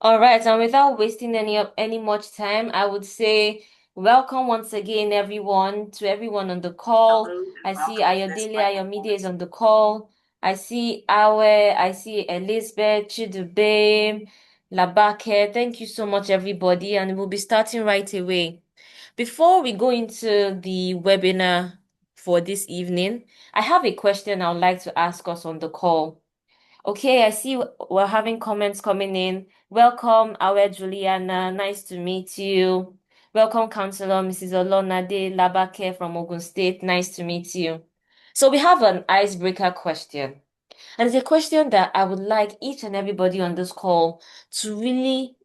All right, and without wasting any much time, I would say welcome once again, everyone, to everyone on the call. Download and I see welcome to this Ayodele Ayomide is webcast. on the call. I see Awe, I see Elizabeth, Chidube, Labake. Thank you so much, everybody, and we'll be starting right away. Before we go into the webinar for this evening, I have a question I would like to ask us on the call. Okay, I see we're having comments coming in. Welcome, our Juliana. Nice to meet you. Welcome, Councillor Mrs. Olonade Labake from Ogun State. Nice to meet you. So we have an icebreaker question. And it's a question that I would like each and everybody on this call to really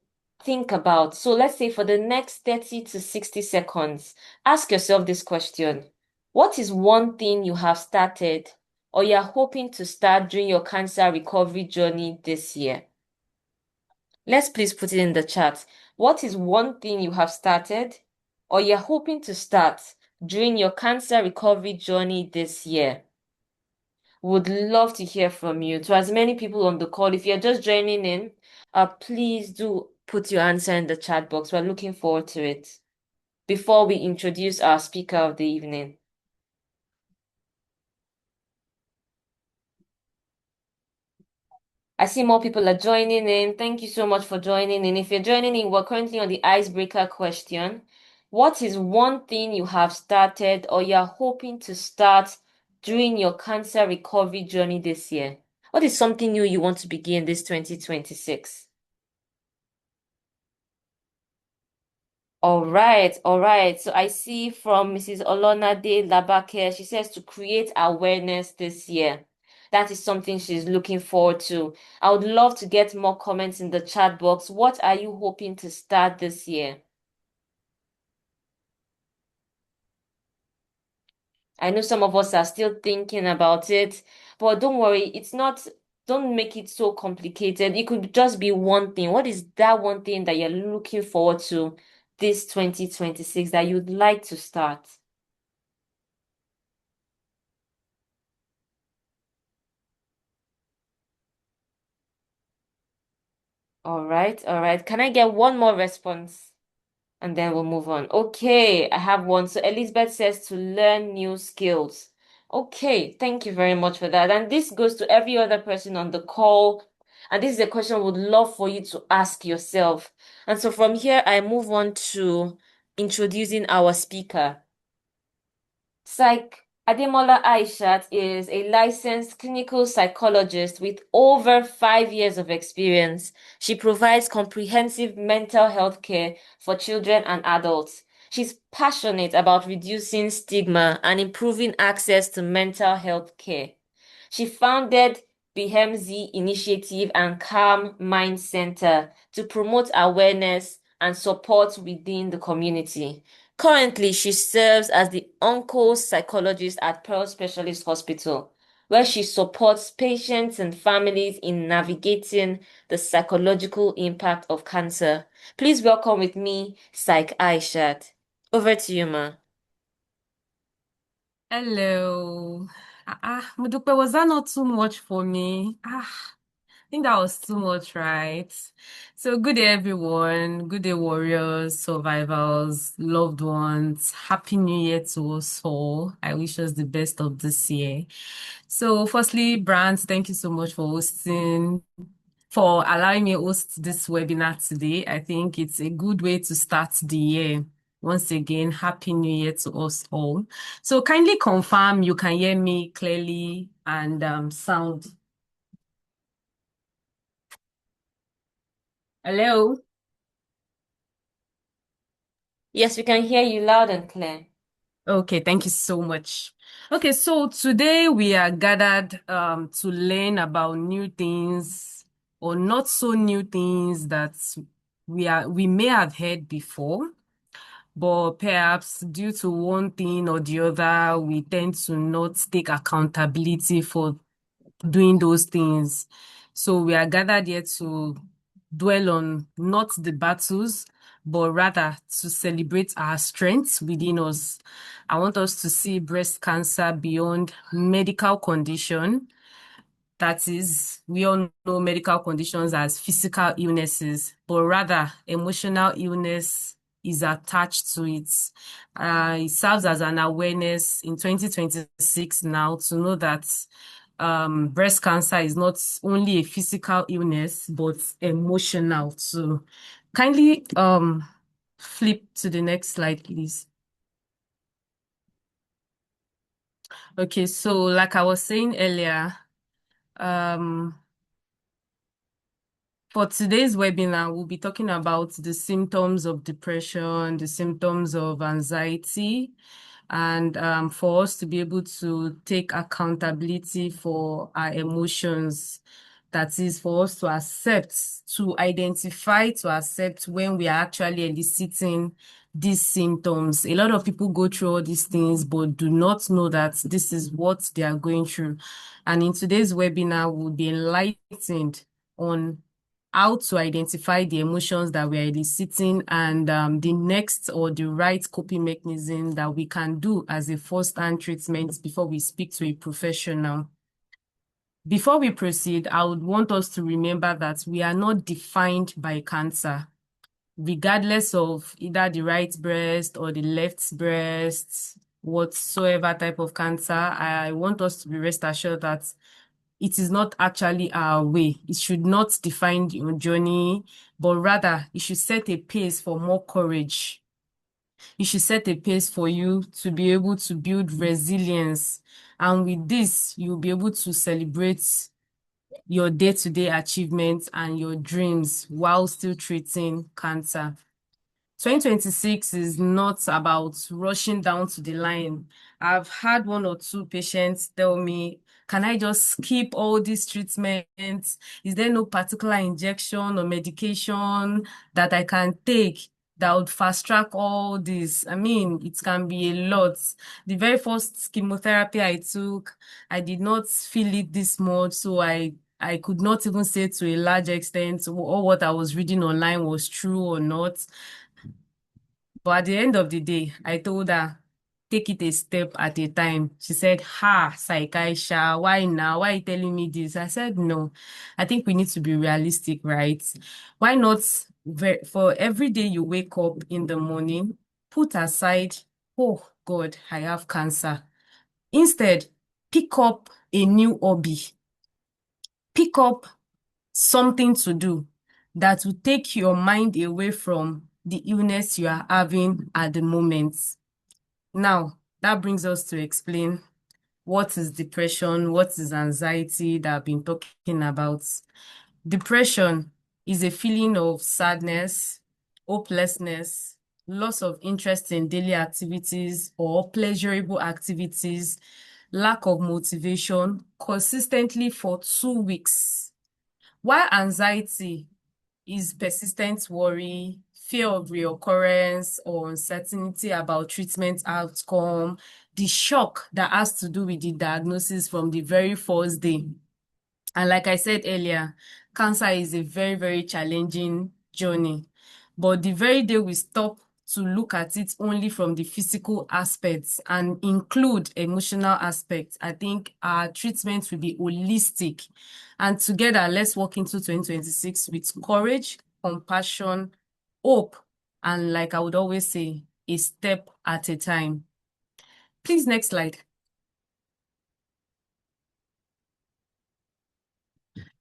think about. So let's say for the next 30 to 60 seconds, ask yourself this question. What is one thing you have started or you're hoping to start during your cancer recovery journey this year? Let's please put it in the chat. What is one thing you have started or you're hoping to start during your cancer recovery journey this year? Would love to hear from you. To as many people on the call, if you're just joining in, please do put your answer in the chat box. We're looking forward to it. Before we introduce our speaker of the evening, I see more people are joining in. Thank you so much for joining in. If you're joining in, we're currently on the icebreaker question. What is one thing you have started or you're hoping to start during your cancer recovery journey this year? What is something new you want to begin this 2026? All right, all right. So I see from Mrs. Olonade Labake, she says to create awareness this year. That is something she's looking forward to. I would love to get more comments in the chat box. What are you hoping to start this year? I know some of us are still thinking about it, but don't worry, don't make it so complicated. It could just be one thing. What is that one thing that you're looking forward to this 2026 that you'd like to start? All right, all right. Can I get one more response? And then we'll move on. Okay, I have one. So Elizabeth says to learn new skills. Okay, thank you very much for that. And this goes to every other person on the call. And this is a question I would love for you to ask yourself. And so from here, I move on to introducing our speaker. Psych Ademola Aishat is a licensed clinical psychologist with over 5 years of experience. She provides comprehensive mental health care for children and adults. She's passionate about reducing stigma and improving access to mental health care. She founded BHMZ Initiative and Calm Mind Center to promote awareness and support within the community. Currently, she serves as the onco-psychologist at Pearl Specialist Hospital, where she supports patients and families in navigating the psychological impact of cancer. Please welcome with me, Psych Aishat. Over to you, ma. Hello. Modupe, was that not too much for me? I think that was too much, right? So, good day, everyone. Good day, warriors, survivors, loved ones. Happy New Year to us all. I wish us the best of this year. So, firstly, Brant, thank you so much for allowing me to host this webinar today. I think it's a good way to start the year. Once again, Happy New Year to us all. So kindly confirm you can hear me clearly and sound. Hello? Yes, we can hear you loud and clear. Okay, thank you so much. Okay, so today we are gathered to learn about new things or not so new things that we may have heard before. But perhaps due to one thing or the other, we tend to not take accountability for doing those things. So we are gathered here to dwell on not the battles, but rather to celebrate our strengths within us. I want us to see breast cancer beyond medical condition That is, we all know medical conditions as physical illnesses, but rather emotional illness is attached to it. It serves as an awareness in 2026 now to know that breast cancer is not only a physical illness, but emotional too. Kindly flip to the next slide, please. Okay, so like I was saying earlier, um, for today's webinar, we'll be talking about the symptoms of depression, the symptoms of anxiety, and for us to be able to take accountability for our emotions. That is for us to accept, to identify, to accept when we are actually eliciting these symptoms. A lot of people go through all these things, but do not know that this is what they are going through. And in today's webinar, we'll be enlightened on how to identify the emotions that we are eliciting and the next or the right coping mechanism that we can do as a first-hand treatment before we speak to a professional. Before we proceed, I would want us to remember that we are not defined by cancer, regardless of either the right breast or the left breast, whatsoever type of cancer. I want us to be rest assured that it is not actually our way. It should not define your journey, but rather it should set a pace for more courage. It should set a pace for you to be able to build resilience. And with this, you'll be able to celebrate your day-to-day achievements and your dreams while still treating cancer. 2026 is not about rushing down to the line. I've had one or two patients tell me, can I just skip all these treatments? Is there no particular injection or medication that I can take that would fast track all this? I mean, it can be a lot. The very first chemotherapy I took, I did not feel it this much, so I could not even say to a large extent or what I was reading online was true or not. But at the end of the day, I told her, take it a step at a time. She said, ha, Saikaisha, why now? Why are you telling me this? I said, no, I think we need to be realistic, right? Why not for every day you wake up in the morning, put aside, oh God, I have cancer. Instead, pick up a new hobby. Pick up something to do that will take your mind away from the illness you are having at the moment. Now, that brings us to explain what is depression, what is anxiety that I've been talking about. Depression is a feeling of sadness, hopelessness, loss of interest in daily activities or pleasurable activities, lack of motivation consistently for 2 weeks. While anxiety is persistent worry, fear of reoccurrence, or uncertainty about treatment outcome, the shock that has to do with the diagnosis from the very first day. And like I said earlier, cancer is a very, very challenging journey. But the very day we stop to look at it only from the physical aspects and include emotional aspects, I think our treatment will be holistic. And together, let's walk into 2026 with courage, compassion, hope, and like I would always say, a step at a time. Please, next slide.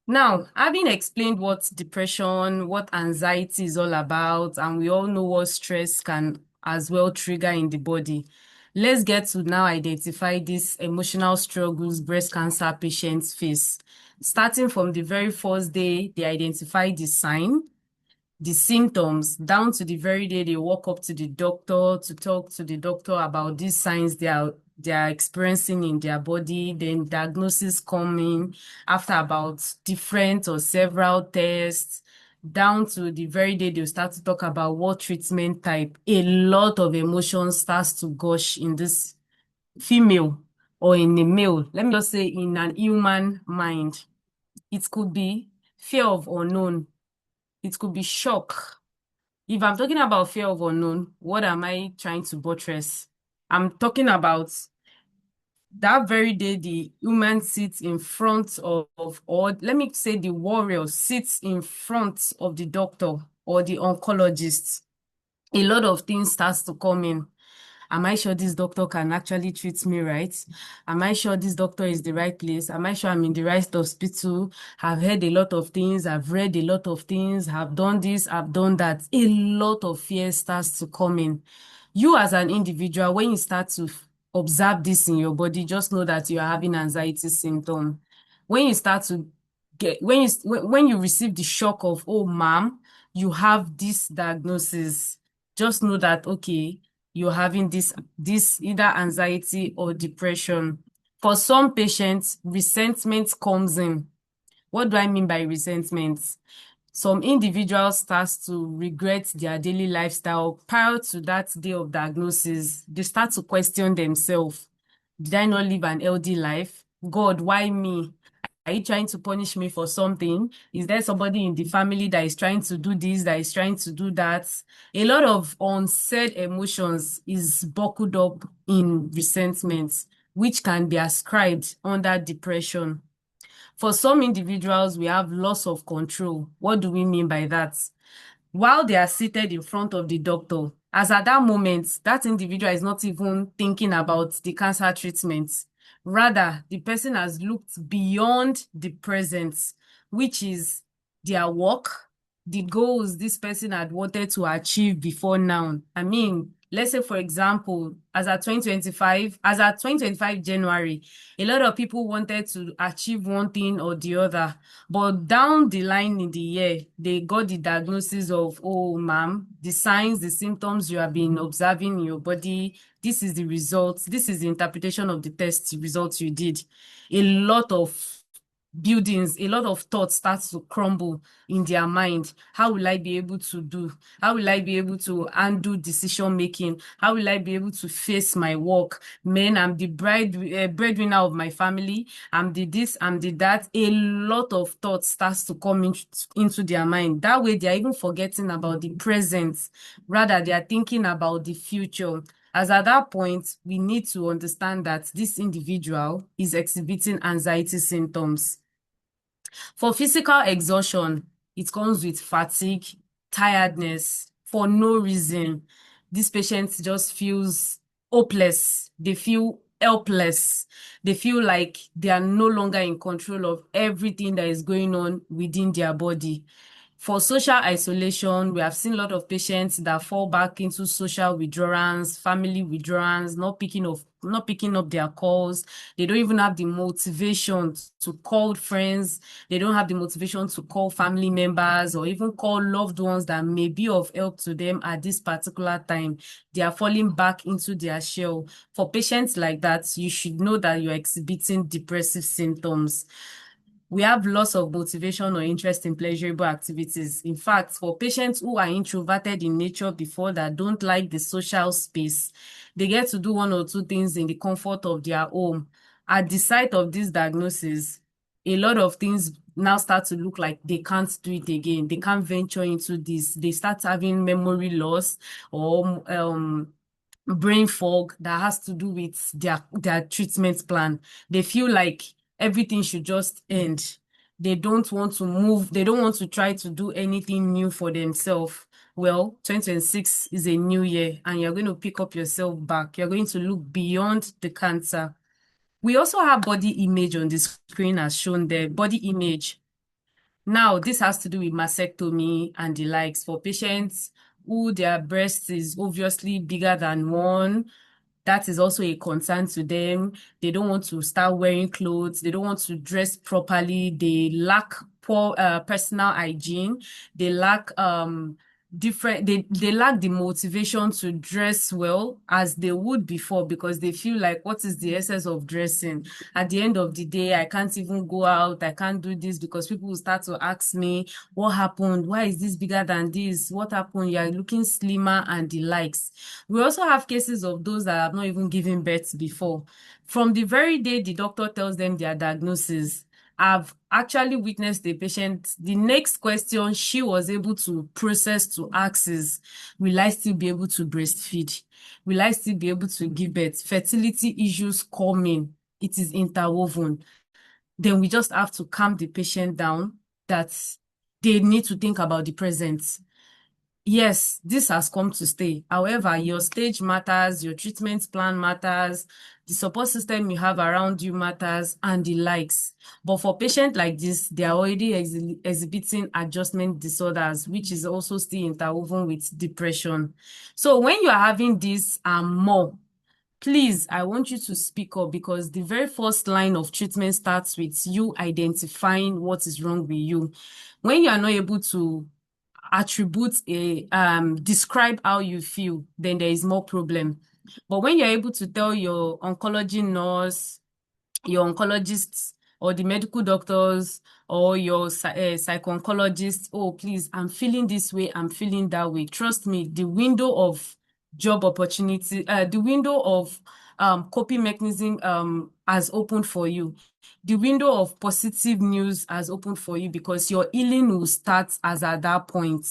Now, having explained what depression, what anxiety is all about, and we all know what stress can as well trigger in the body, let's get to now identify these emotional struggles breast cancer patients face. Starting from the very first day, they identify the sign, the symptoms down to the very day they walk up to the doctor to talk to the doctor about these signs they are experiencing in their body, then diagnosis coming after about different or several tests, down to the very day they'll start to talk about what treatment type. A lot of emotions starts to gush in this female or in a male. Let me just say in an human mind. It could be fear of unknown. It could be shock. If I'm talking about fear of unknown, what am I trying to buttress? I'm talking about That very day, the woman sits in front of, or let me say the warrior sits in front of the doctor or the oncologist, a lot of things starts to come in. Am I sure this doctor can actually treat me right? Am I sure this doctor is the right place? Am I sure I'm in the right hospital? I've heard a lot of things. I've read a lot of things. I've done this. I've done that. A lot of fear starts to come in. You as an individual, when you start to observe this in your body, just know that you are having anxiety symptom. When you start to when you receive the shock of, oh, ma'am, you have this diagnosis, just know that, okay, you're having this either anxiety or depression. For some patients, resentment comes in. What do I mean by resentment? Some individuals start to regret their daily lifestyle prior to that day of diagnosis. They start to question themselves. Did I not live an healthy life? God, why me? Are you trying to punish me for something? Is there somebody in the family that is trying to do this, that is trying to do that? A lot of unsaid emotions is buckled up in resentment, which can be ascribed under depression. For some individuals, we have loss of control. What do we mean by that? While they are seated in front of the doctor, as at that moment, that individual is not even thinking about the cancer treatment. Rather, the person has looked beyond the present, which is their work, the goals this person had wanted to achieve before now. I mean, let's say, for example, as at 2025 January, a lot of people wanted to achieve one thing or the other. But down the line in the year, they got the diagnosis of, oh, ma'am, the signs, the symptoms you have been observing in your body, this is the results, this is the interpretation of the test results you did. A lot of buildings, a lot of thoughts start to crumble in their mind. How will I be able to do? How will I be able to undo decision making? How will I be able to face my work? Man, I'm the breadwinner of my family. I'm the this, I'm the that. A lot of thoughts starts to come into their mind. That way, they are even forgetting about the present. Rather, they are thinking about the future. As at that point, we need to understand that this individual is exhibiting anxiety symptoms. For physical exhaustion, it comes with fatigue, tiredness for no reason. This patient just feels hopeless. They feel helpless. They feel like they are no longer in control of everything that is going on within their body. For social isolation, we have seen a lot of patients that fall back into social withdrawals, family withdrawals, not picking up their calls. They don't even have the motivation to call friends. They don't have the motivation to call family members or even call loved ones that may be of help to them at this particular time. They are falling back into their shell. For patients like that, you should know that you're exhibiting depressive symptoms. We have loss of motivation or interest in pleasurable activities. In fact, for patients who are introverted in nature before, that don't like the social space, they get to do one or two things in the comfort of their home. At the sight of this diagnosis, a lot of things now start to look like they can't do it again. They can't venture into this. They start having memory loss or brain fog that has to do with their treatment plan. They feel like everything should just end. They don't want to move. They don't want to try to do anything new for themselves. Well, 2026 is a new year and you're going to pick up yourself back. You're going to look beyond the cancer. We also have body image on the screen as shown there. Body image. Now, this has to do with mastectomy and the likes for patients who their breast is obviously bigger than one. That is also a concern to them. They don't want to start wearing clothes. They don't want to dress properly. They lack poor personal hygiene. They lack they lack the motivation to dress well as they would before because they feel like, what is the essence of dressing? At the end of the day, I can't even go out. I can't do this because people will start to ask me, what happened? Why is this bigger than this? What happened? You're looking slimmer and the likes. We also have cases of those that have not even given birth before. From the very day the doctor tells them their diagnosis, I've actually witnessed a patient. The next question she was able to process to ask is, will I still be able to breastfeed? Will I still be able to give birth? Fertility issues come in. it is interwoven. Then we just have to calm the patient down that they need to think about the present. Yes, this has come to stay. However, your stage matters, your treatment plan matters, the support system you have around you matters, and the likes. But for patients like this, they are already exhibiting adjustment disorders, which is also still interwoven with depression. So when you are having this and more, please, I want you to speak up, because the very first line of treatment starts with you identifying what is wrong with you. When you are not able to attribute describe how you feel, then there is more problem. But when you're able to tell your oncology nurse, your oncologists, or the medical doctors, or your psycho-oncologist, oh, please, I'm feeling this way, I'm feeling that way. Trust me, the window of job opportunity, the window of coping mechanism has opened for you. The window of positive news has opened for you, because your healing will start as at that point.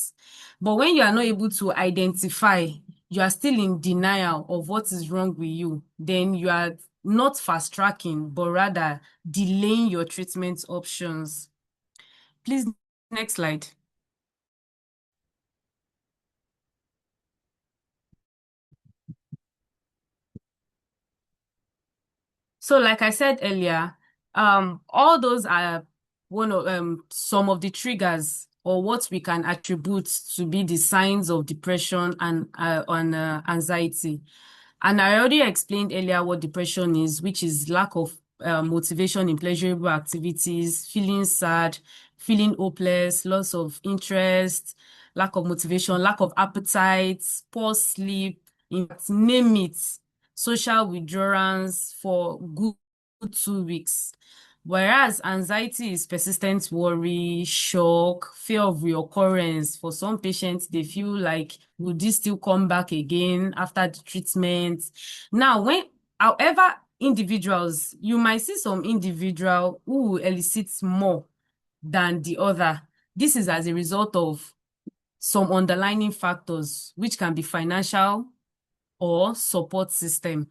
But when you are not able to identify, you are still in denial of what is wrong with you, then you are not fast tracking, but rather delaying your treatment options. Please, next slide. So, like I said earlier, all those are one of some of the triggers, or what we can attribute to be the signs of depression and anxiety. And I already explained earlier what depression is, which is lack of motivation in pleasurable activities, feeling sad, feeling hopeless, loss of interest, lack of motivation, lack of appetite, poor sleep, in fact, name it, social withdrawals for good 2 weeks. Whereas anxiety is persistent worry, shock, fear of reoccurrence. For some patients, they feel like, will this still come back again after the treatment? Now, however, individuals, you might see some individual who will elicit more than the other. This is as a result of some underlying factors, which can be financial or support system.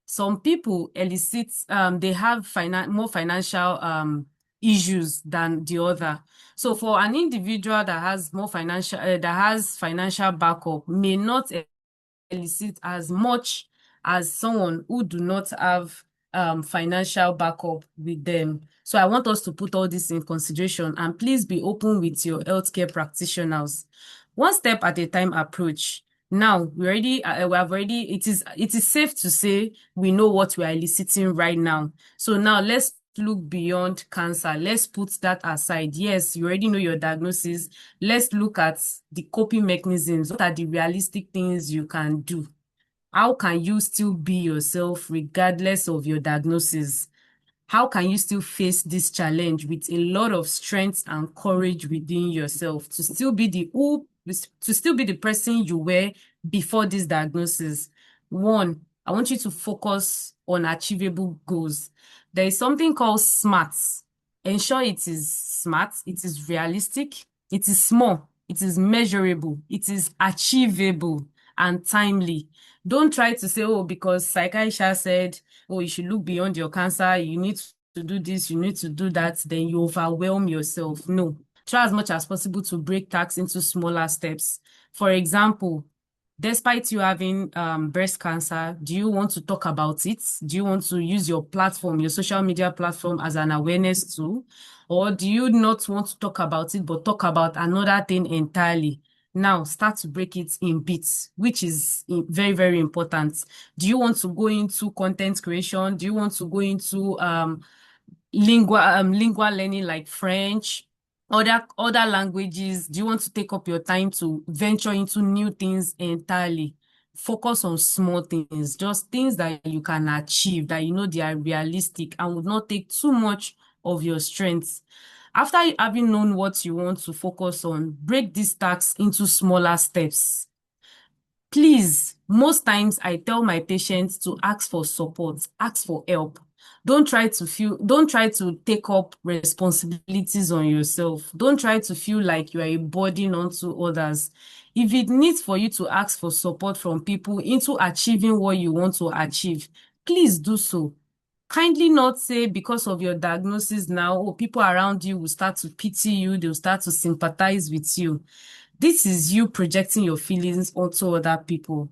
Some people elicit, they have more financial issues than the other. So for an individual that has more financial, that has financial backup, may not elicit as much as someone who do not have financial backup with them. So I want us to put all this in consideration, and please be open with your healthcare practitioners. One step at a time approach. Now we have already, it is safe to say we know what we are eliciting right now. So now let's look beyond cancer. Let's put that aside. Yes, you already know your diagnosis. Let's look at the coping mechanisms. What are the realistic things you can do? How can you still be yourself regardless of your diagnosis? How can you still face this challenge with a lot of strength and courage within yourself to still be the person you were before this diagnosis? One, I want you to focus on achievable goals. There is something called SMART. Ensure it is smart, it is realistic, it is small, it is measurable, it is achievable, and timely. Don't try to say, oh, because psychiatrist said, oh, you should look beyond your cancer, you need to do this, you need to do that, then you overwhelm yourself. No. Try as much as possible to break tasks into smaller steps. For example, despite you having breast cancer, do you want to talk about it? Do you want to use your platform, your social media platform, as an awareness tool? Or do you not want to talk about it, but talk about another thing entirely? Now, start to break it in bits, which is very, very important. Do you want to go into content creation? Do you want to go into lingual learning like French, other languages? Do you want to take up your time to venture into new things entirely? Focus on small things, just things that you can achieve, that you know they are realistic and would not take too much of your strength. After having known what you want to focus on, break these tasks into smaller steps. Please, most times I tell my patients to ask for support, ask for help. Don't try to take up responsibilities on yourself. Don't try to feel like you are a burden onto others. If it needs for you to ask for support from people into achieving what you want to achieve, please do so. kindly not say because of your diagnosis now, oh, people around you will start to pity you, they'll start to sympathize with you. This is you projecting your feelings onto other people.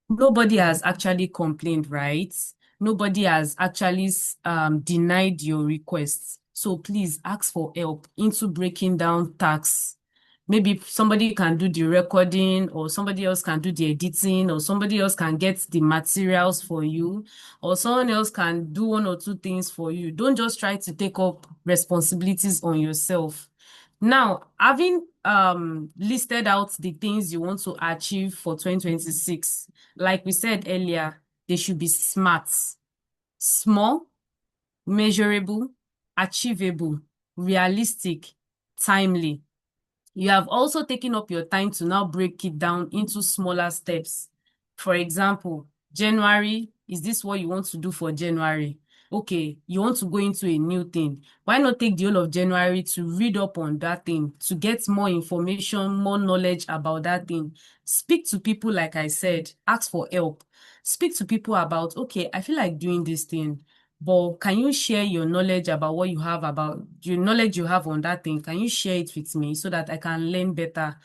Nobody has actually complained, right? Nobody has actually denied your requests. So please ask for help into breaking down tasks. Maybe somebody can do the recording, or somebody else can do the editing, or somebody else can get the materials for you, or someone else can do one or two things for you. Don't just try to take up responsibilities on yourself. Now, having listed out the things you want to achieve for 2026, like we said earlier, they should be smart, small, measurable, achievable, realistic, timely. You have also taken up your time to now break it down into smaller steps. For example, January, is this what you want to do for January? Okay, you want to go into a new thing. Why not take the whole of January to read up on that thing, to get more information, more knowledge about that thing? Speak to people, like I said, ask for help. Speak to people about, okay, I feel like doing this thing. But can you share your knowledge about what you have about your knowledge you have on that thing? Can you share it with me so that I can learn better?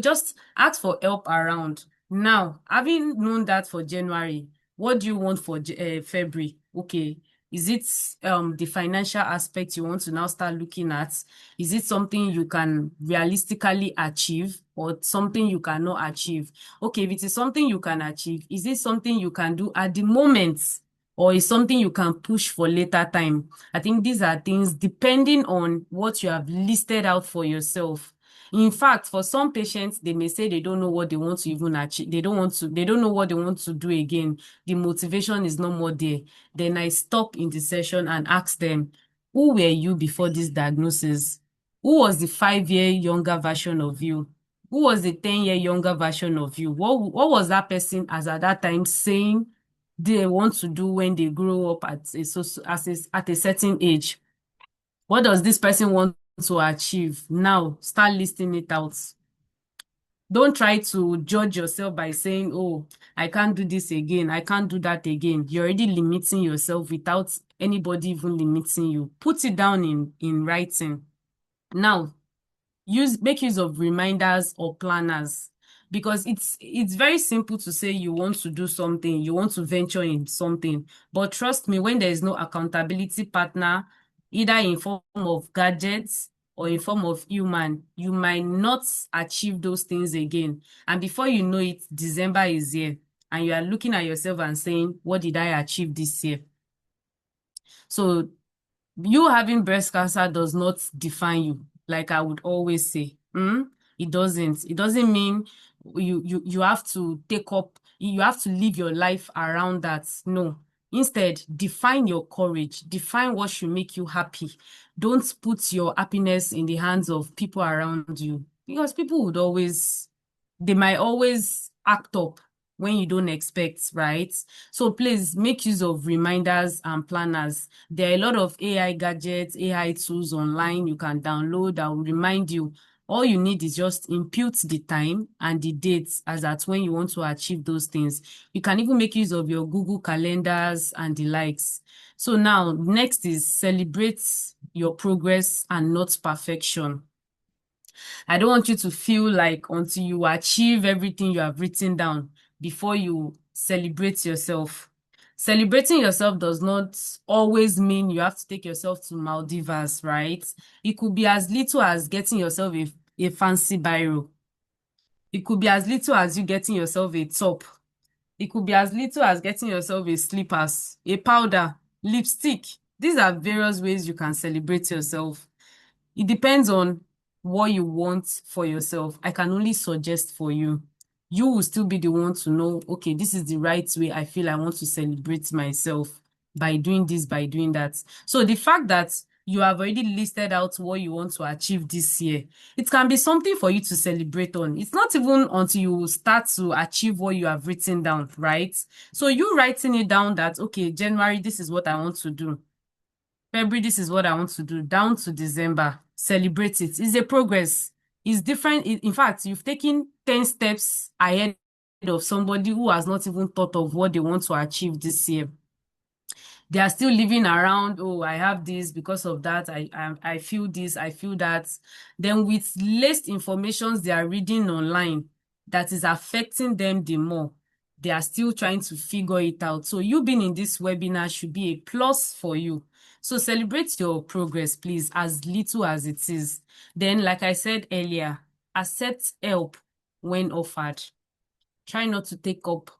Just ask for help around. Now, having known that for January, what do you want for February? Okay. Is it the financial aspect you want to now start looking at? Is it something you can realistically achieve or something you cannot achieve? Okay, if it is something you can achieve, is it something you can do at the moment? Or is something you can push for later time? I think these are things depending on what you have listed out for yourself. In fact, for some patients, they may say they don't know what they want to even achieve. They don't know what they want to do again. The motivation is no more there. Then I stop in the session and ask them, who were you before this diagnosis? Who was the 5 year younger version of you? Who was the 10 year younger version of you? What was that person as at that time saying they want to do when they grow up at a certain age? What does this person want to achieve? Now, start listing it out. Don't try to judge yourself by saying, oh, I can't do this again. I can't do that again. You're already limiting yourself without anybody even limiting you. Put it down in writing. Now, make use of reminders or planners, because it's very simple to say you want to do something, you want to venture in something, but trust me, when there is no accountability partner, either in form of gadgets or in form of human, you might not achieve those things again, and before you know it, December is here and you are looking at yourself and saying, what did I achieve this year? So you having breast cancer does not define you, like I would always say. It doesn't. It doesn't mean you have to you have to live your life around that. No. Instead, define your courage. Define what should make you happy. Don't put your happiness in the hands of people around you, because people they might always act up when you don't expect, right? So please make use of reminders and planners. There are a lot of AI gadgets, AI tools online you can download that will remind you. All you need is just input the time and the dates as at when you want to achieve those things. You can even make use of your Google calendars and the likes. So now, next is celebrate your progress and not perfection. I don't want you to feel like until you achieve everything you have written down before you celebrate yourself. Celebrating yourself does not always mean you have to take yourself to Maldives, right? It could be as little as getting yourself a fancy biro. It could be as little as you getting yourself a top. It could be as little as getting yourself a slippers, a powder, lipstick. These are various ways you can celebrate yourself. It depends on what you want for yourself. I can only suggest for you. You will still be the one to know, okay, this is the right way I feel I want to celebrate myself by doing this, by doing that. So the fact that you have already listed out what you want to achieve this year, it can be something for you to celebrate on. It's not even until you start to achieve what you have written down, right? So you writing it down that, okay, January, this is what I want to do. February, this is what I want to do, down to December. Celebrate it. It's a progress. It's different. In fact, you've taken 10 steps ahead of somebody who has not even thought of what they want to achieve this year. They are still living around, oh, I have this because of that. I feel this, I feel that. Then with less informations they are reading online that is affecting them the more, they are still trying to figure it out. So you being in this webinar should be a plus for you. So celebrate your progress, please, as little as it is. Then, like I said earlier, accept help when offered. Try not to take up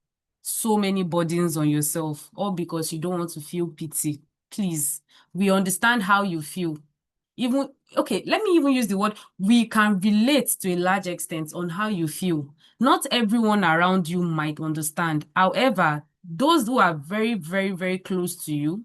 so many burdens on yourself, all because you don't want to feel pity. Please, we understand how you feel. Even, okay, let me even use the word, we can relate to a large extent on how you feel. Not everyone around you might understand. However, those who are very, very, very close to you,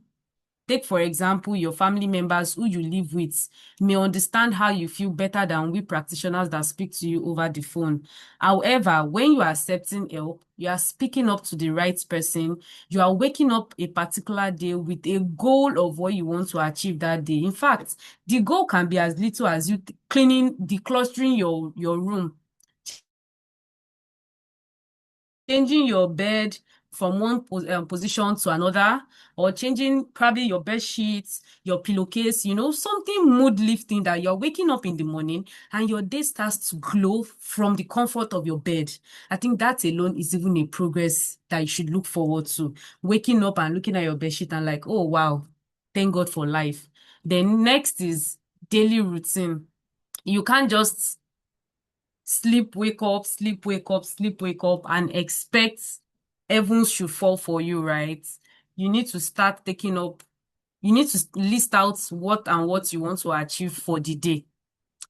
take, for example, your family members who you live with may understand how you feel better than we practitioners that speak to you over the phone. However, when you are accepting help, you are speaking up to the right person. You are waking up a particular day with a goal of what you want to achieve that day. In fact, the goal can be as little as you cleaning, declustering your room, changing your bed from one position to another, or changing probably your bed sheets, your pillowcase, something mood lifting that you're waking up in the morning and your day starts to glow from the comfort of your bed. I think that alone is even a progress that you should look forward to. Waking up and looking at your bed sheet and like, oh wow, thank God for life. Then next is daily routine. You can't just sleep, wake up, sleep, wake up, sleep, wake up, and expect heavens should fall for you, right? You need to start taking up, you need to list out what you want to achieve for the day.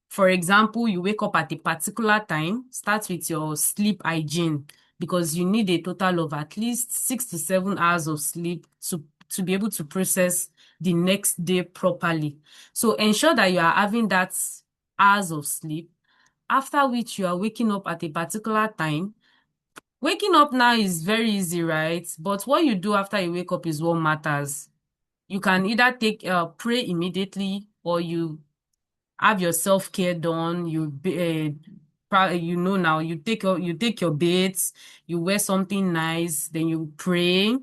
For example, you wake up at a particular time, start with your sleep hygiene because you need a total of at least 6 to 7 hours of sleep to be able to process the next day properly. So ensure that you are having that hours of sleep, after which you are waking up at a particular time. Waking up now is very easy, right? But what you do after you wake up is what matters. You can either pray immediately, or you have your self-care done. Now you take your baths, you wear something nice, then you pray,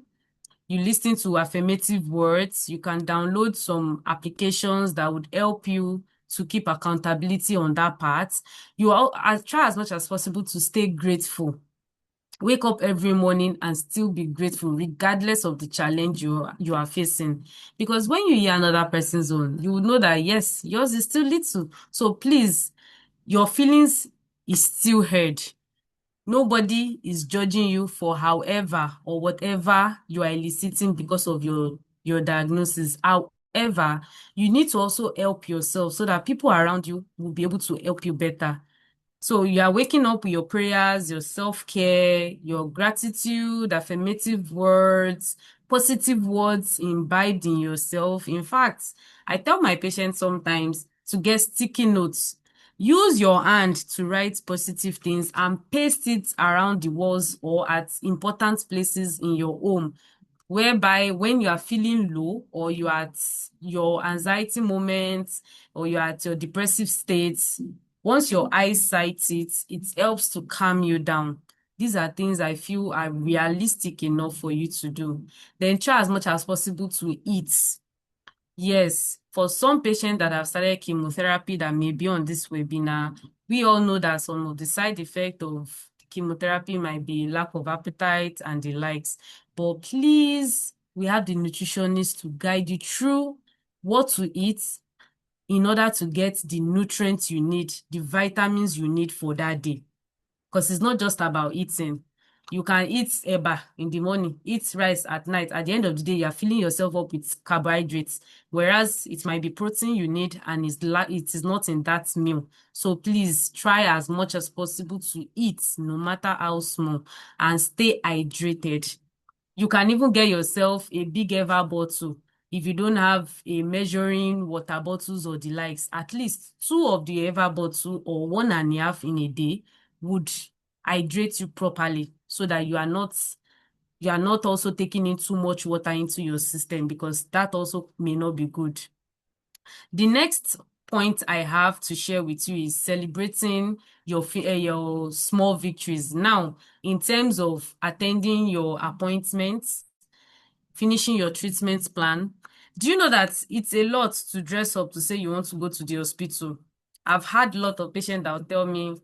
you listen to affirmative words. You can download some applications that would help you to keep accountability on that part. Try as much as possible to stay grateful. Wake up every morning and still be grateful regardless of the challenge you are facing. Because when you hear another person's own, you will know that yes, yours is still little. So please, your feelings is still heard. Nobody is judging you for however or whatever you are eliciting because of your diagnosis. However, you need to also help yourself so that people around you will be able to help you better. So you are waking up with your prayers, your self-care, your gratitude, affirmative words, positive words imbibed in yourself. In fact, I tell my patients sometimes to get sticky notes. Use your hand to write positive things and paste it around the walls or at important places in your home, whereby when you are feeling low or you are at your anxiety moments or you are at your depressive states, once your eyes sight it, it helps to calm you down. These are things I feel are realistic enough for you to do. Then try as much as possible to eat. Yes, for some patients that have started chemotherapy that may be on this webinar, we all know that some of the side effects of chemotherapy might be lack of appetite and the likes. But please, we have the nutritionist to guide you through what to eat in order to get the nutrients you need, the vitamins you need for that day. Because it's not just about eating. You can eat eba in the morning, eat rice at night. At the end of the day, you're filling yourself up with carbohydrates, whereas it might be protein you need and it is not in that meal. So please try as much as possible to eat, no matter how small, and stay hydrated. You can even get yourself a big ever bottle. If you don't have a measuring water bottles or the likes, at least two of the ever bottle or 1.5 in a day would hydrate you properly so that you are not also taking in too much water into your system, because that also may not be good. The next point I have to share with you is celebrating your small victories. Now, in terms of attending your appointments, finishing your treatment plan. Do you know that it's a lot to dress up to say you want to go to the hospital? I've had a lot of patients that will tell me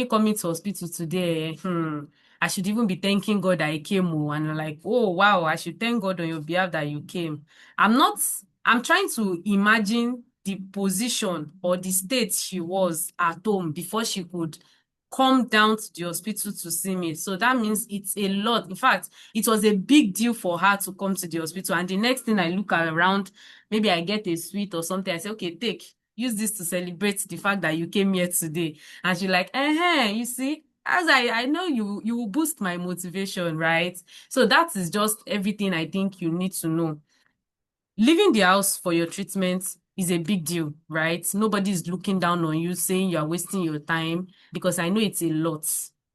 coming to hospital today, I should even be thanking God that I came. Oh, and I'm like, oh, wow, I should thank God on your behalf that you came. I'm not, I'm trying to imagine the position or the state she was at home before she could come down to the hospital to see me. So that means it's a lot. In fact, it was a big deal for her to come to the hospital. And the next thing I look around, maybe I get a sweet or something. I say, okay, take, use this to celebrate the fact that you came here today. And she's like, you see, as I know you will boost my motivation, right? So that is just everything I think you need to know. Leaving the house for your treatment is a big deal, right? Nobody's looking down on you saying you're wasting your time because I know it's a lot.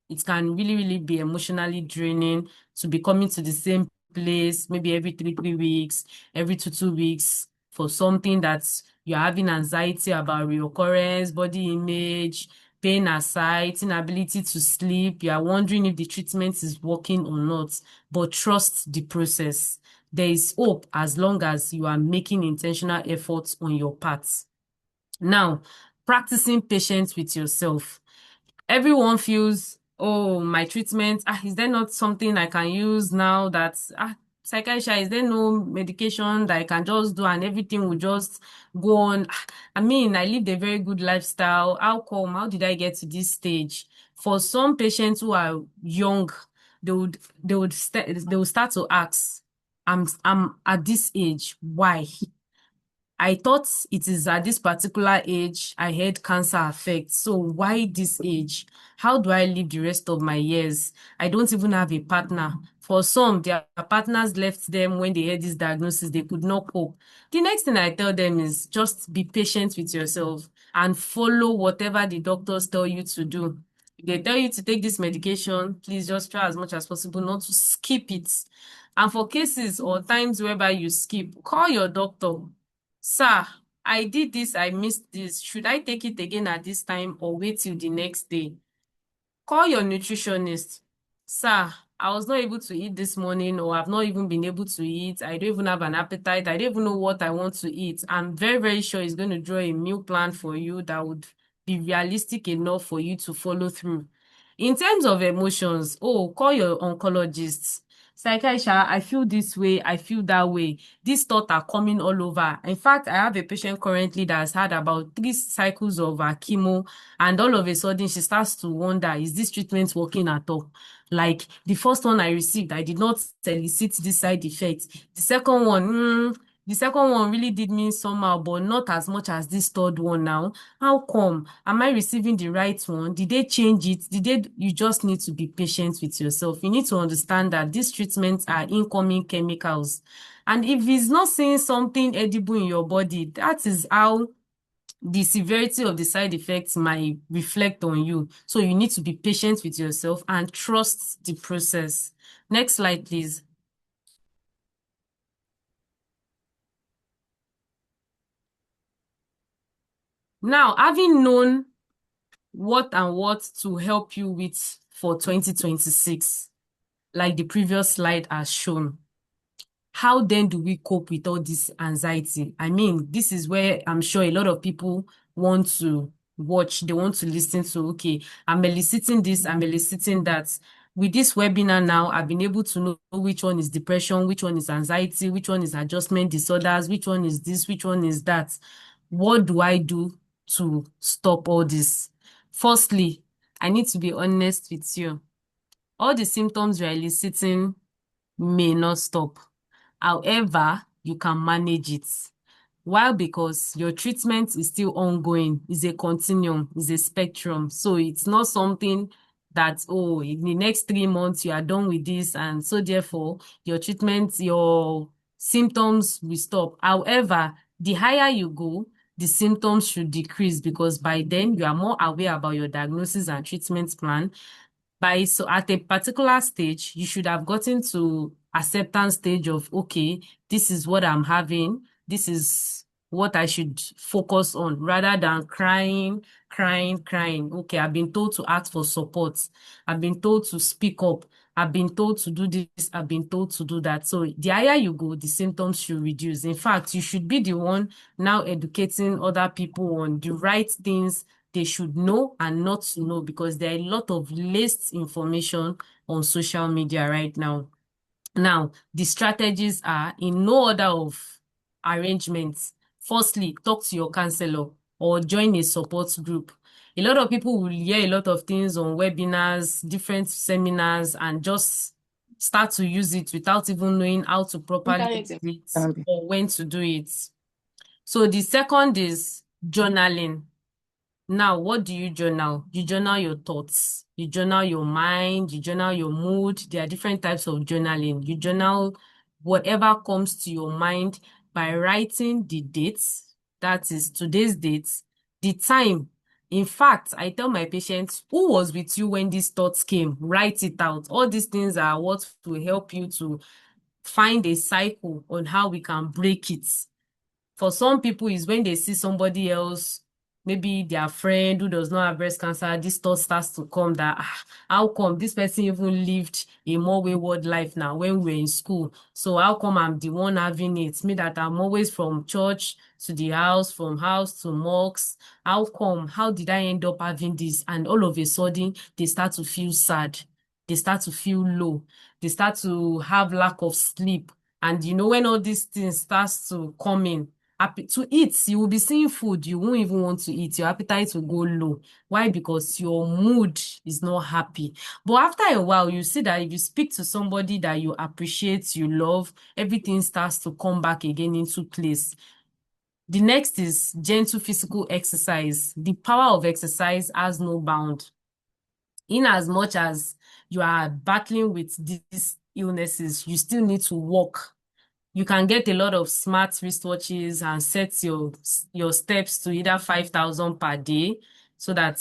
It can really, really be emotionally draining to be coming to the same place maybe every 3 weeks, every 2 weeks for something that you're having anxiety about reoccurrence, body image, pain aside, inability to sleep. You are wondering if the treatment is working or not, but trust the process. There is hope as long as you are making intentional efforts on your part. Now, practicing patience with yourself. Everyone feels, oh, my treatment, is there not something I can use now that, psychiatry, is there no medication that I can just do and everything will just go on? I mean, I lived a very good lifestyle. How come? How did I get to this stage? For some patients who are young, they would start to ask, I'm at this age. Why? I thought it is at this particular age I had cancer affect. So why this age? How do I live the rest of my years? I don't even have a partner. For some, their partners left them when they had this diagnosis. They could not cope. The next thing I tell them is just be patient with yourself and follow whatever the doctors tell you to do. If they tell you to take this medication, please just try as much as possible not to skip it. And for cases or times whereby you skip, call your doctor. Sir, I did this, I missed this. Should I take it again at this time or wait till the next day? Call your nutritionist. Sir, I was not able to eat this morning, or I've not even been able to eat. I don't even have an appetite. I don't even know what I want to eat. I'm very, very sure he's going to draw a meal plan for you that would be realistic enough for you to follow through. In terms of emotions, oh, call your oncologist. Psychiatrist, I feel this way, I feel that way. These thoughts are coming all over. In fact, I have a patient currently that has had about 3 cycles of chemo, and all of a sudden she starts to wonder, is this treatment working at all? Like the first one I received, I did not elicit this side effect. The second one really did me somehow, but not as much as this third one now. How come? Am I receiving the right one? Did they change it? You just need to be patient with yourself. You need to understand that these treatments are incoming chemicals. And if it's not saying something edible in your body, that is how the severity of the side effects might reflect on you. So you need to be patient with yourself and trust the process. Next slide, please. Now, having known what to help you with for 2026, like the previous slide has shown, how then do we cope with all this anxiety? I mean, this is where I'm sure a lot of people want to watch, they want to listen to, okay, I'm eliciting this, I'm eliciting that. With this webinar now, I've been able to know which one is depression, which one is anxiety, which one is adjustment disorders, which one is this, which one is that. What do I do to stop all this? Firstly, I need to be honest with you. All the symptoms you're eliciting may not stop. However, you can manage it. Why? Because your treatment is still ongoing. It's a continuum, it's a spectrum. So it's not something that, oh, in the next 3 months you are done with this. And so therefore, your treatment, your symptoms will stop. However, the higher you go, the symptoms should decrease because by then you are more aware about your diagnosis and treatment plan. So at a particular stage, you should have gotten to acceptance stage of, okay, this is what I'm having. This is what I should focus on rather than crying, crying, crying. Okay, I've been told to ask for support. I've been told to speak up. I've been told to do this. I've been told to do that. So the higher you go, the symptoms should reduce. In fact, you should be the one now educating other people on the right things they should know and not to know, because there are a lot of laced information on social media right now. Now, the strategies are in no order of arrangements. Firstly, talk to your counselor or join a support group. A lot of people will hear a lot of things on webinars, different seminars, and just start to use it without even knowing how to properly Internet do it can be. or when to do it. So the second is journaling. Now, what do you journal? You journal your thoughts, you journal your mind, you journal your mood. There are different types of journaling. You journal whatever comes to your mind by writing the dates, that is today's dates, the time. In fact, I tell my patients, who was with you when these thoughts came? Write it out. All these things are what will help you to find a cycle on how we can break it. For some people, is when they see somebody else, maybe their friend who does not have breast cancer, this thought starts to come that, how come this person even lived a more wayward life now when we were in school? So how come I'm the one having it? Me that I'm always from church to the house, from house to mosques. How come? How did I end up having this? And all of a sudden, they start to feel sad. They start to feel low. They start to have lack of sleep. And when all these things starts to come in, to eat, you will be seeing food you won't even want to eat. Your appetite will go low. Why? Because your mood is not happy. But after a while, you see that if you speak to somebody that you appreciate, you love, everything starts to come back again into place. The next is gentle physical exercise. The power of exercise has no bound. In as much as you are battling with these illnesses, you still need to walk. You can get a lot of smart wristwatches and set your steps to either 5,000 per day, so that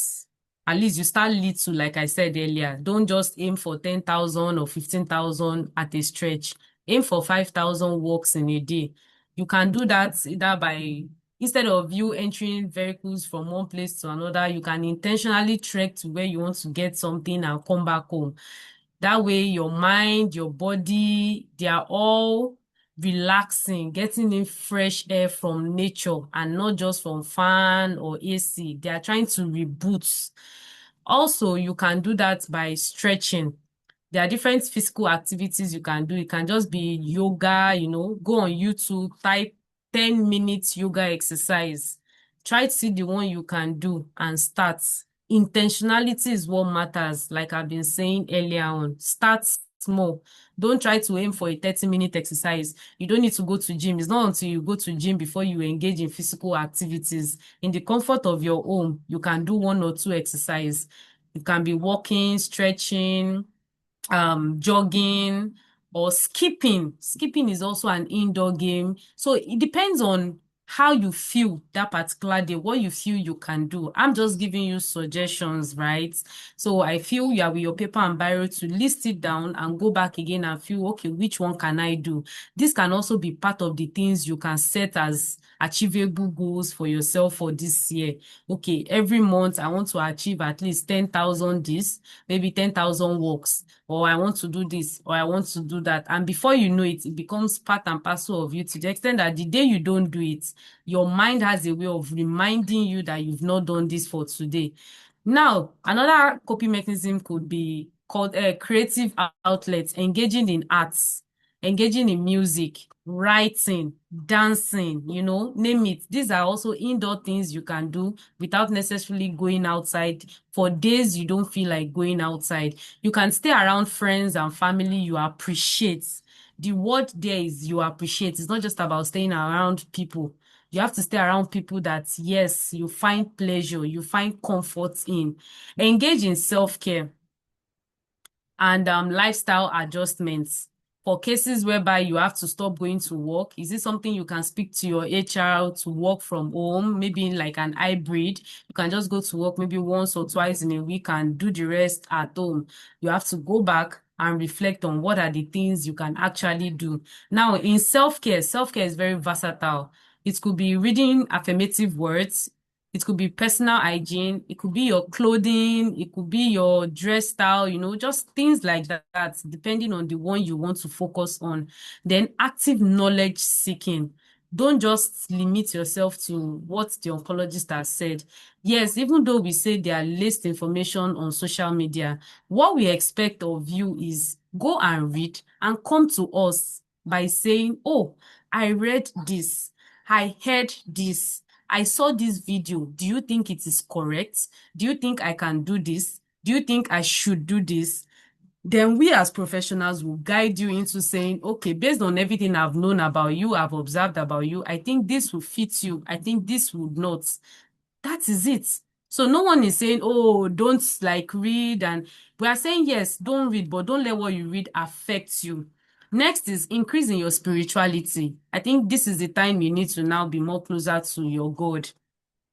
at least you start little, like I said earlier. Don't just aim for 10,000 or 15,000 at a stretch. Aim for 5,000 walks in a day. You can do that either by, instead of you entering vehicles from one place to another, you can intentionally trek to where you want to get something and come back home. That way, your mind, your body, they are all relaxing, getting in fresh air from nature and not just from fan or AC. They are trying to reboot. Also, you can do that by stretching. There are different physical activities you can do. It can just be yoga, go on YouTube, type 10 minutes yoga exercise. Try to see the one you can do and start. Intentionality is what matters, like I've been saying earlier on. Start small. Don't try to aim for a 30-minute exercise. You don't need to go to gym. It's not until you go to gym before you engage in physical activities. In the comfort of your home, you can do one or two exercise. It can be walking, stretching, jogging, or skipping. Skipping is also an indoor game. So it depends on how you feel that particular day, what you feel you can do. I'm just giving you suggestions, right? So I feel you are with your paper and biro to list it down and go back again and feel, okay, which one can I do? This can also be part of the things you can set as achievable goals for yourself for this year. Okay, every month I want to achieve at least 10,000 this, maybe 10,000 walks, or I want to do this, or I want to do that. And before you know it, it becomes part and parcel of you, to the extent that the day you don't do it, your mind has a way of reminding you that you've not done this for today. Now, another coping mechanism could be called creative outlets, engaging in arts, engaging in music, writing, dancing, name it. These are also indoor things you can do without necessarily going outside. For days you don't feel like going outside, you can stay around friends and family you appreciate. The word there is you appreciate. It's not just about staying around people. You have to stay around people that, yes, you find pleasure, you find comfort in. Engage in self-care and lifestyle adjustments. For cases whereby you have to stop going to work, is it something you can speak to your HR to work from home, maybe like an hybrid? You can just go to work maybe once or twice in a week and do the rest at home. You have to go back and reflect on what are the things you can actually do. Now, in self-care is very versatile. It could be reading affirmative words. It could be personal hygiene. It could be your clothing. It could be your dress style, just things like that, depending on the one you want to focus on. Then active knowledge seeking. Don't just limit yourself to what the oncologist has said. Yes, even though we say there are list information on social media, what we expect of you is go and read and come to us by saying, oh, I read this, I heard this, I saw this video. Do you think it is correct? Do you think I can do this? Do you think I should do this? Then we as professionals will guide you into saying, okay, based on everything I've known about you, I've observed about you, I think this will fit you. I think this would not. That is it. So no one is saying, oh, don't like read. And we are saying, yes, don't read, but don't let what you read affect you. Next is increasing your spirituality. I think this is the time you need to now be more closer to your God.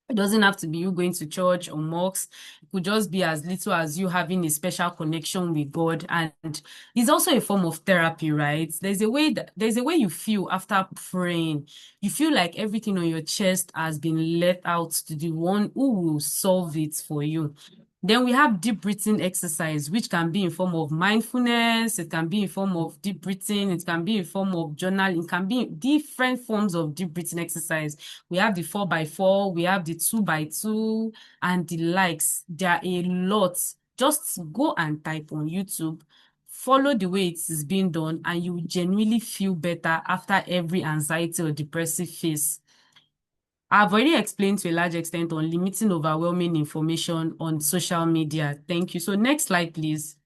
It doesn't have to be you going to church or mosques. It could just be as little as you having a special connection with God. And it's also a form of therapy, right? There's a way you feel after praying. You feel like everything on your chest has been let out to the one who will solve it for you. Then we have deep breathing exercise, which can be in form of mindfulness. It can be in form of deep breathing. It can be in form of journaling. It can be different forms of deep breathing exercise. We have the 4x4, we have the 2x2, and the likes. There are a lot. Just go and type on YouTube, follow the way it is being done, and you will genuinely feel better after every anxiety or depressive phase. I've already explained to a large extent on limiting overwhelming information on social media. Thank you. So next slide, please.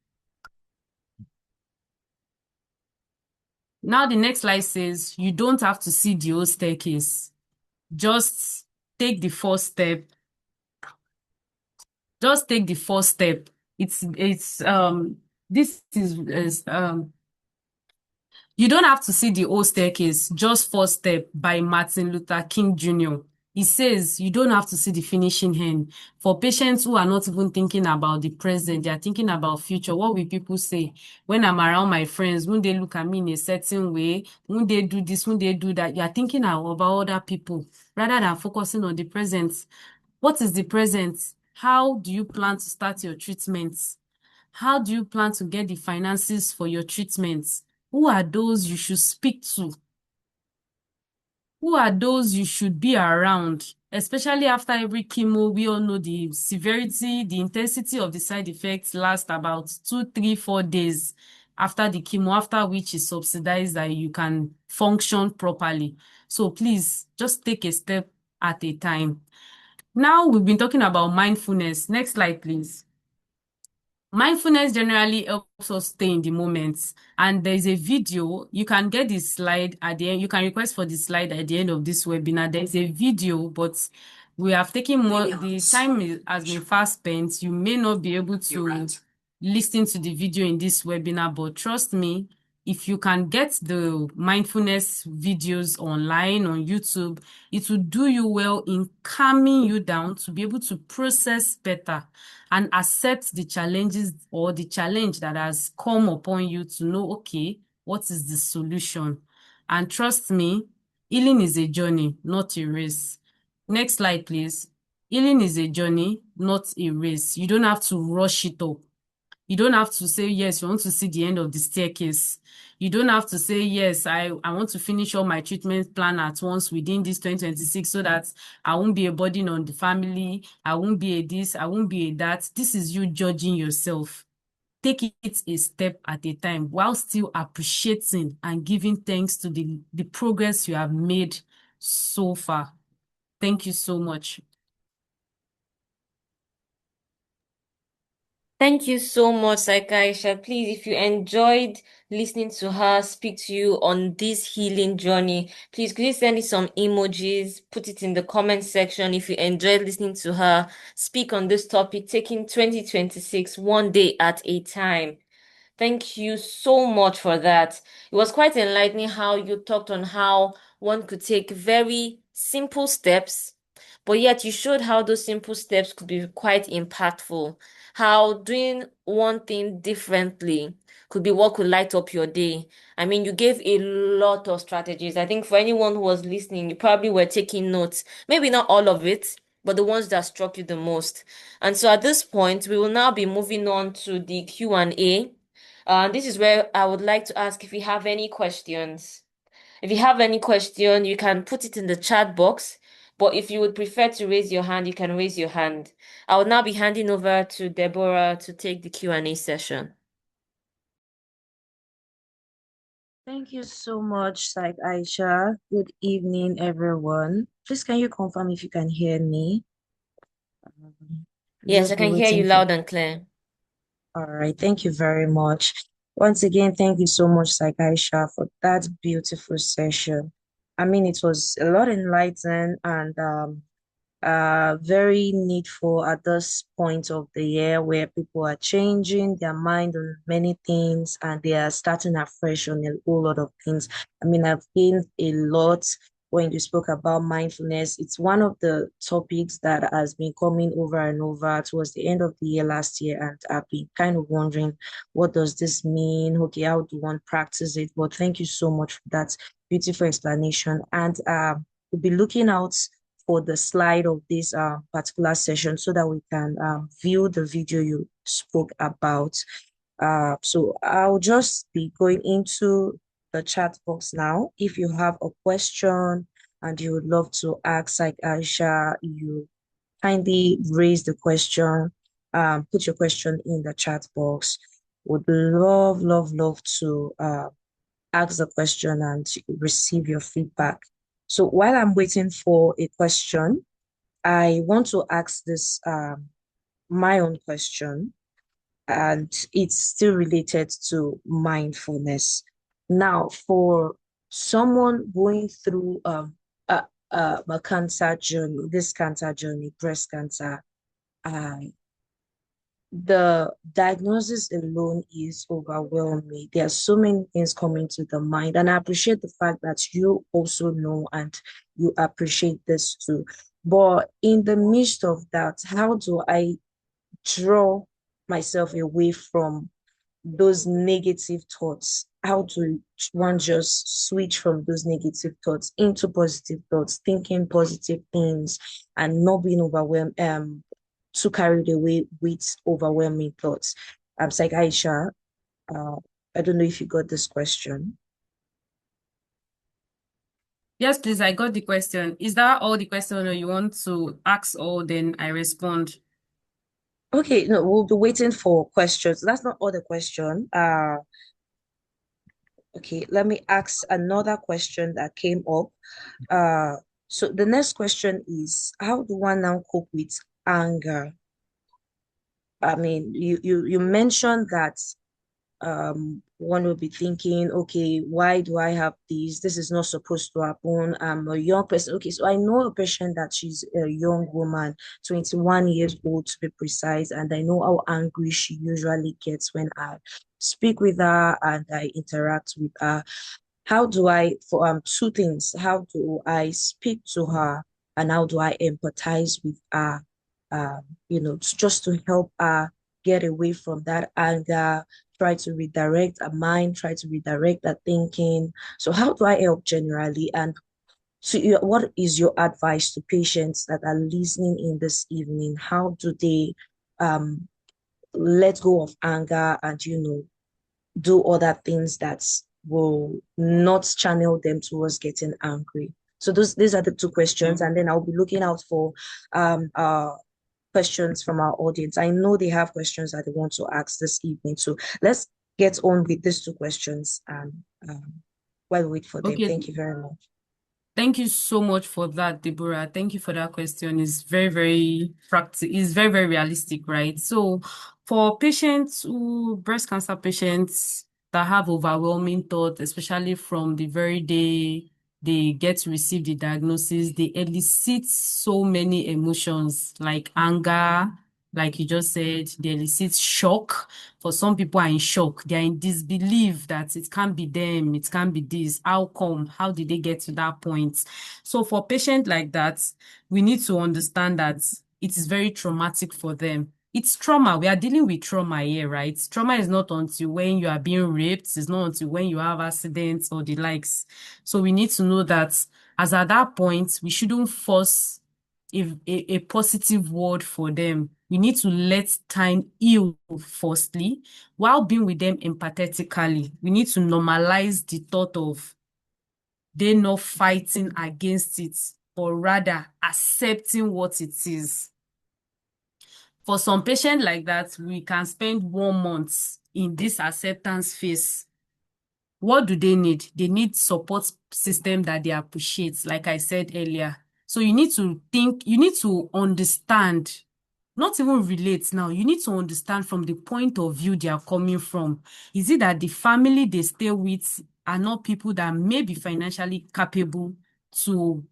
Now the next slide says you don't have to see the whole staircase. Just take the first step. Just take the first step. This is You don't have to see the whole staircase, just first step by Martin Luther King Jr. He says you don't have to see the finishing end. For patients who are not even thinking about the present, they are thinking about future. What will people say? When I'm around my friends, won't they look at me in a certain way? Won't they do this? Won't they do that? You are thinking about other people rather than focusing on the present. What is the present? How do you plan to start your treatment? How do you plan to get the finances for your treatments? Who are those you should speak to? Who are those you should be around? Especially after every chemo, we all know the severity, the intensity of the side effects last about 2, 3, 4 days after the chemo, after which is subsidized that you can function properly. So please just take a step at a time. Now we've been talking about mindfulness. Next slide, please. Mindfulness generally helps us stay in the moment. And there's a video, you can get the slide at the end. You can request for the slide at the end of this webinar. There's a video, but we have taken more, the time has been fast spent. You may not be able to listen to the video in this webinar, but trust me, if you can get the mindfulness videos online on YouTube, it will do you well in calming you down to be able to process better and accept the challenges or the challenge that has come upon you to know, okay, what is the solution? And trust me, healing is a journey, not a race. Next slide, please. Healing is a journey, not a race. You don't have to rush it up. You don't have to say, yes, you want to see the end of the staircase. You don't have to say, yes, I want to finish all my treatment plan at once within this 2026 so that I won't be a burden on the family. I won't be a this, I won't be a that. This is you judging yourself. Take it a step at a time while still appreciating and giving thanks to the progress you have made so far. Thank you so much. Thank you so much, Saikaisha. Please, if you enjoyed listening to her speak to you on this healing journey, please could you send me some emojis, put it in the comment section if you enjoyed listening to her speak on this topic, taking 2026 one day at a time. Thank you so much for that. It was quite enlightening how you talked on how one could take very simple steps But yet you showed how those simple steps could be quite impactful. How doing one thing differently could be what could light up your day. I mean, you gave a lot of strategies. I think for anyone who was listening, you probably were taking notes. Maybe not all of it, but the ones that struck you the most. And so at this point, we will now be moving on to the Q&A. This is where I would like to ask if you have any questions. If you have any question, you can put it in the chat box. But if you would prefer to raise your hand, you can raise your hand. I will now be handing over to Deborah to take the Q&A session. Thank you so much, Said Aisha. Good evening, everyone. Please, can you confirm if you can hear me? Yes, I Just be can hear you waiting for. loud and clear. All right, thank you very much. Once again, thank you so much, Said Aisha, for that beautiful session. I mean, it was a lot enlightening and very needful at this point of the year where people are changing their mind on many things and they are starting afresh on a whole lot of things. I mean, I've gained a lot when you spoke about mindfulness. It's one of the topics that has been coming over and over towards the end of the year last year, and I've been kind of wondering, what does this mean? Okay, how do one practice it? But thank you so much for that beautiful explanation. And we'll be looking out for the slide of this particular session so that we can view the video you spoke about. So I'll just be going into the chat box now. If you have a question and you would love to ask like Aisha, you kindly raise the question, put your question in the chat box. Would love, love, love to ask the question and receive your feedback. So while I'm waiting for a question, I want to ask this my own question, and it's still related to mindfulness. Now, for someone going through a cancer journey, this cancer journey, breast cancer, uh, the diagnosis alone is overwhelming. There are so many things coming to the mind, and I appreciate the fact that you also know and you appreciate this too. But in the midst of that, how do I draw myself away from those negative thoughts? How do one just switch from those negative thoughts into positive thoughts, thinking positive things and not being overwhelmed, too carried away with overwhelming thoughts? It's like Aisha, uh, I don't know if you got this question. Yes, please, I got the question. Is that all the question or you want to ask all, then I respond? Okay, no, we'll be waiting for questions. That's not all the question. Okay, let me ask another question that came up. Uh, so the next question is, how do one now cope with anger? I mean, you mentioned that one will be thinking, okay, why do I have this? This is not supposed to happen. I'm a young person. Okay, so I know a patient that she's a young woman, 21 years old to be precise, and I know how angry she usually gets when I speak with her and I interact with her. How do I, for two things, how do I speak to her and how do I empathize with her? Just to help her get away from that anger, try to redirect her mind, try to redirect her thinking. So how do I help generally? And what is your advice to patients that are listening in this evening? How do they um let go of anger and do other things that will not channel them towards getting angry? So these are the two questions, and then I'll be looking out for um uh questions from our audience. I know they have questions that they want to ask this evening. So let's get on with these two questions while we wait for them. Okay, Thank you very much. thank you so much for that, Deborah. Thank you for that question. It's very, very practical. It's very, very realistic, right? So for breast cancer patients that have overwhelming thoughts, especially from the very day they get to receive the diagnosis, they elicit so many emotions like anger, like you just said, they elicit shock. For some people are in shock. They are in disbelief that it can't be them, it can't be this. How come? How did they get to that point? So for patients like that, we need to understand that it is very traumatic for them. It's trauma. We are dealing with trauma here, right? Trauma is not until when you are being raped. It's not until when you have accidents or the likes. So we need to know that as at that point, we shouldn't force a positive word for them. We need to let time heal firstly, while being with them empathetically. We need to normalize the thought of they not fighting against it, but rather accepting what it is. For some patients like that, we can spend 1 month in this acceptance phase. What do they need? They need support system that they appreciate, like I said earlier. So you need to think, you need to understand, not even relate now. You need to understand from the point of view they are coming from. Is it that the family they stay with are not people that may be financially capable to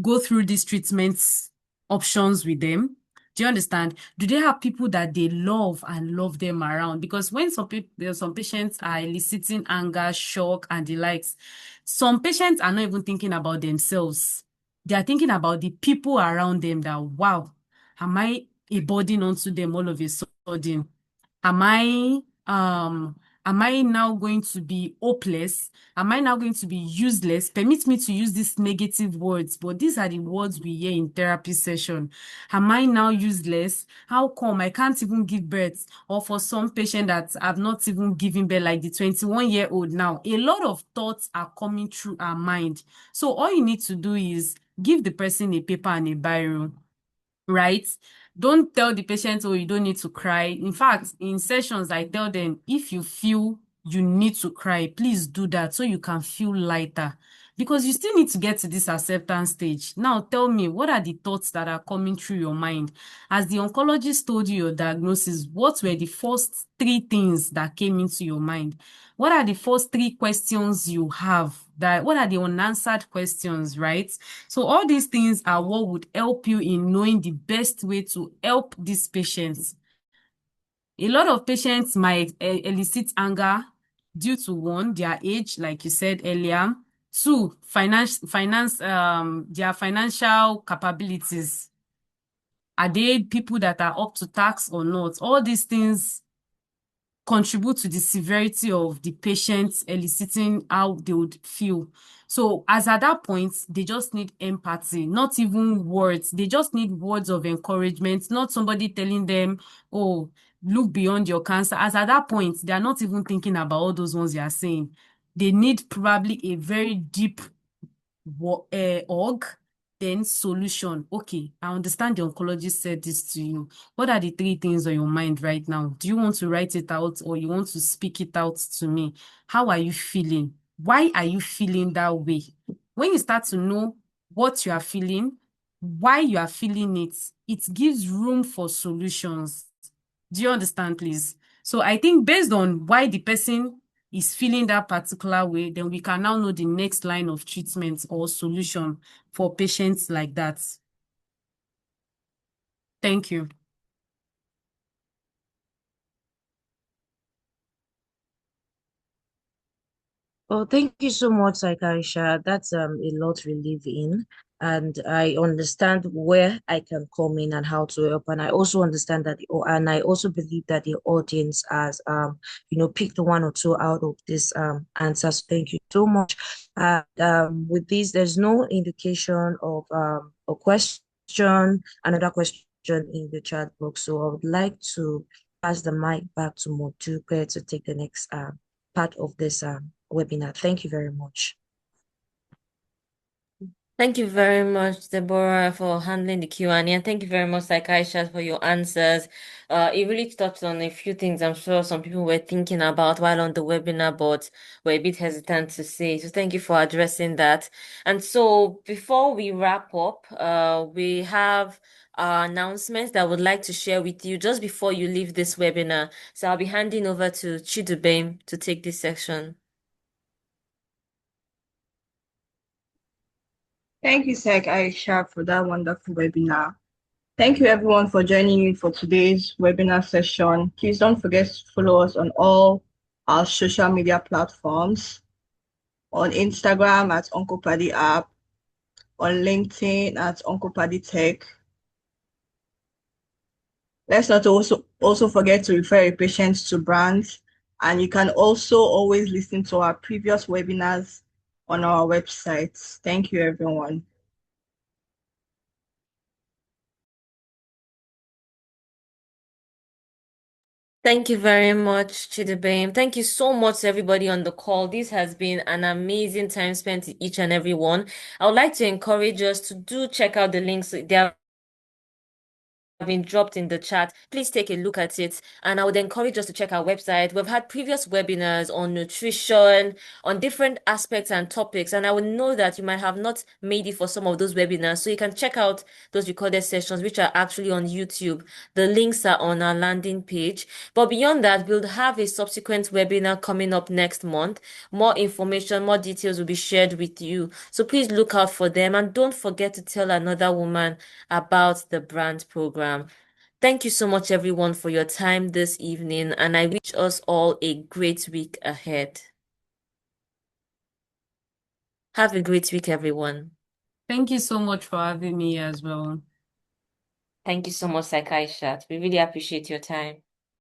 go through these treatments options with them? Do you understand? Do they have people that they love and love them around? Because when some people, some patients are eliciting anger, shock, and the likes, some patients are not even thinking about themselves. They are thinking about the people around them that, wow, am I a burden onto them all of a sudden? Am I am I now going to be hopeless? Am I now going to be useless? Permit me to use these negative words, but these are the words we hear in therapy session. Am I now useless? How come I can't even give birth? Or for some patient that have not even given birth, like the 21-year-old now, a lot of thoughts are coming through our mind. So all you need to do is give the person a paper and a biro, right? Don't tell the patient, oh, you don't need to cry. In fact, in sessions, I tell them, if you feel you need to cry, please do that so you can feel lighter. Because you still need to get to this acceptance stage. Now, tell me, what are the thoughts that are coming through your mind? As the oncologist told you your diagnosis, what were the first three things that came into your mind? What are the first three questions you have? What are the unanswered questions, right? So all these things are what would help you in knowing the best way to help these patients. A lot of patients might elicit anger due to one, their age, like you said earlier. Two, their financial capabilities. Are they people that are up to tax or not? All these things contribute to the severity of the patient, eliciting how they would feel. So as at that point, they just need empathy, not even words. They just need words of encouragement, not somebody telling them, oh, look beyond your cancer. As at that point, they are not even thinking about all those ones you are saying. They need probably a very deep org, then solution. Okay, I understand the oncologist said this to you. What are the three things on your mind right now? Do you want to write it out or you want to speak it out to me? How are you feeling? Why are you feeling that way? When you start to know what you are feeling, why you are feeling it, it gives room for solutions. Do you understand, please? So I think based on why the person is feeling that particular way, then we can now know the next line of treatment or solution for patients like that. Thank you. Oh, thank you so much, Saikarisha. That's a lot to live in, and I understand where I can come in and how to help. And I also understand that, and I also believe that the audience has picked one or two out of this answers. Thank you so much. And with this, there's no indication of a question, another question in the chat box. So I would like to pass the mic back to Modupe to take the next part of this webinar. Thank you very much. Thank you very much, Deborah, for handling the Q&A, and thank you very much, like Aisha, for your answers. It really touched on a few things I'm sure some people were thinking about while on the webinar, but were a bit hesitant to say. So thank you for addressing that. And so before we wrap up, we have our announcements that I would like to share with you just before you leave this webinar. So I'll be handing over to Chidubem to take this section. Thank you, Sek Aisha, for that wonderful webinar. Thank you everyone for joining me for today's webinar session. Please don't forget to follow us on all our social media platforms, on Instagram at Uncle Paddy App, on LinkedIn at Uncle Paddy Tech. Let's not also forget to refer a patient to BRANT, and you can also always listen to our previous webinars on our website. Thank you, everyone. Thank you very much, Chidibem. Thank you so much to everybody on the call. This has been an amazing time spent with each and every one. I would like to encourage us to do check out the links. They are been dropped in the chat. Please take a look at it. And I would encourage us to check our website. We've had previous webinars on nutrition, on different aspects and topics. And I would know that you might have not made it for some of those webinars. So you can check out those recorded sessions, which are actually on YouTube. The links are on our landing page. But beyond that, we'll have a subsequent webinar coming up next month. More information, more details will be shared with you. So please look out for them. And don't forget to tell another woman about the BRANT program. Thank you so much, everyone, for your time this evening, and I wish us all a great week ahead. Have a great week, everyone. Thank you so much for having me as well. Thank you so much, Sakaishat. We really appreciate your time.